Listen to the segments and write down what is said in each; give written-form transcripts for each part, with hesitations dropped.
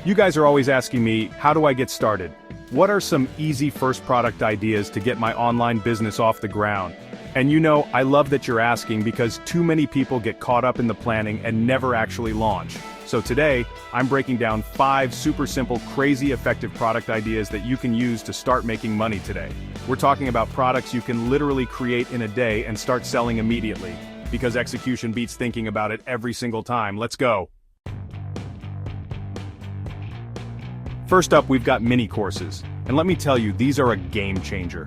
You guys are always asking me, how do I get started? What are some easy first product ideas to get my online business off the ground? And I love that you're asking because too many people get caught up in the planning and never actually launch. So today, I'm breaking down 5 super simple, crazy effective product ideas that you can use to start making money today. We're talking about products you can literally create in a day and start selling immediately. Because execution beats thinking about it every single time. Let's go. First up, we've got mini courses. And let me tell you, these are a game changer.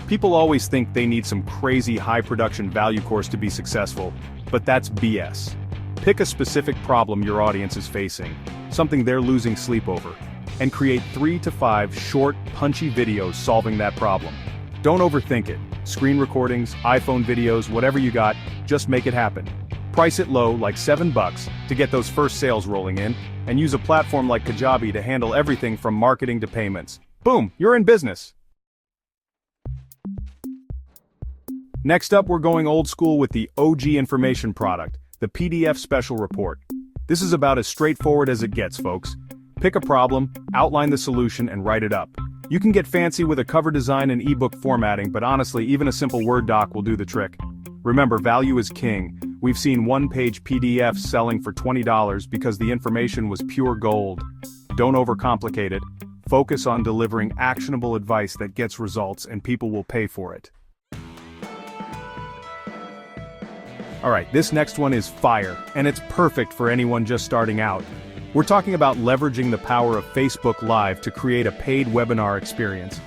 People always think they need some crazy high production value course to be successful, but that's BS. Pick a specific problem your audience is facing, something they're losing sleep over, and create 3 to 5 short, punchy videos solving that problem. Don't overthink it. Screen recordings, iPhone videos, whatever you got, just make it happen. Price it low, like $7, to get those first sales rolling in, and use a platform like Kajabi to handle everything from marketing to payments. Boom, you're in business. Next up, we're going old school with the OG information product, the PDF special report. This is about as straightforward as it gets, folks. Pick a problem, outline the solution, and write it up. You can get fancy with a cover design and ebook formatting, but honestly, even a simple Word doc will do the trick. Remember, value is king. We've seen one-page PDFs selling for $20 because the information was pure gold. Don't overcomplicate it. Focus on delivering actionable advice that gets results, and people will pay for it. Alright, this next one is fire, and it's perfect for anyone just starting out. We're talking about leveraging the power of Facebook Live to create a paid webinar experience.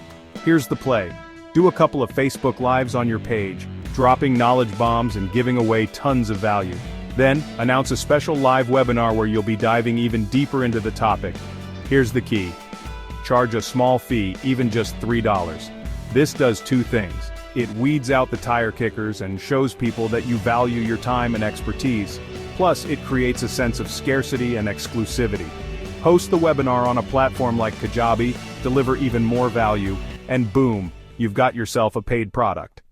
Here's the play. Do a couple of Facebook Lives on your page, dropping knowledge bombs and giving away tons of value. Then, announce a special live webinar where you'll be diving even deeper into the topic. Here's the key. Charge a small fee, even just $3. This does 2 things. It weeds out the tire kickers and shows people that you value your time and expertise. Plus, it creates a sense of scarcity and exclusivity. Host the webinar on a platform like Kajabi, deliver even more value, and boom, you've got yourself a paid product.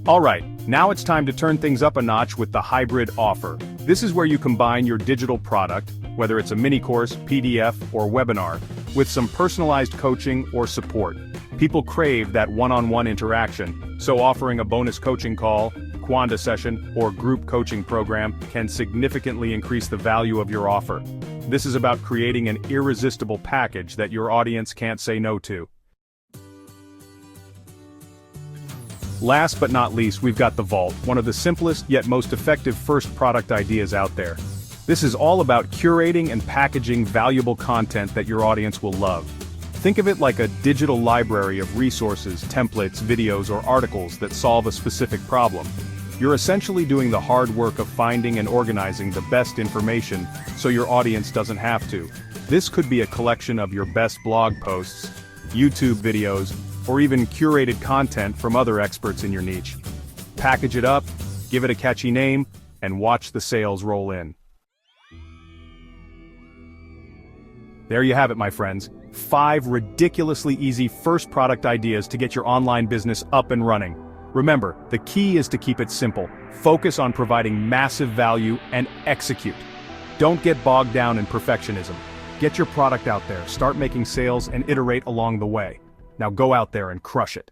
Alright, now it's time to turn things up a notch with the hybrid offer. This is where you combine your digital product, whether it's a mini course, PDF, or webinar, with some personalized coaching or support. People crave that one-on-one interaction, so offering a bonus coaching call, Quanda session, or group coaching program can significantly increase the value of your offer. This is about creating an irresistible package that your audience can't say no to. Last but not least, we've got the Vault, one of the simplest yet most effective first product ideas out there. This is all about curating and packaging valuable content that your audience will love. Think of it like a digital library of resources, templates, videos, or articles that solve a specific problem. You're essentially doing the hard work of finding and organizing the best information so your audience doesn't have to. This could be a collection of your best blog posts, YouTube videos, or even curated content from other experts in your niche. Package it up, give it a catchy name, and watch the sales roll in. There you have it, my friends. 5 ridiculously easy first product ideas to get your online business up and running. Remember, the key is to keep it simple. Focus on providing massive value and execute. Don't get bogged down in perfectionism. Get your product out there, start making sales, and iterate along the way. Now go out there and crush it.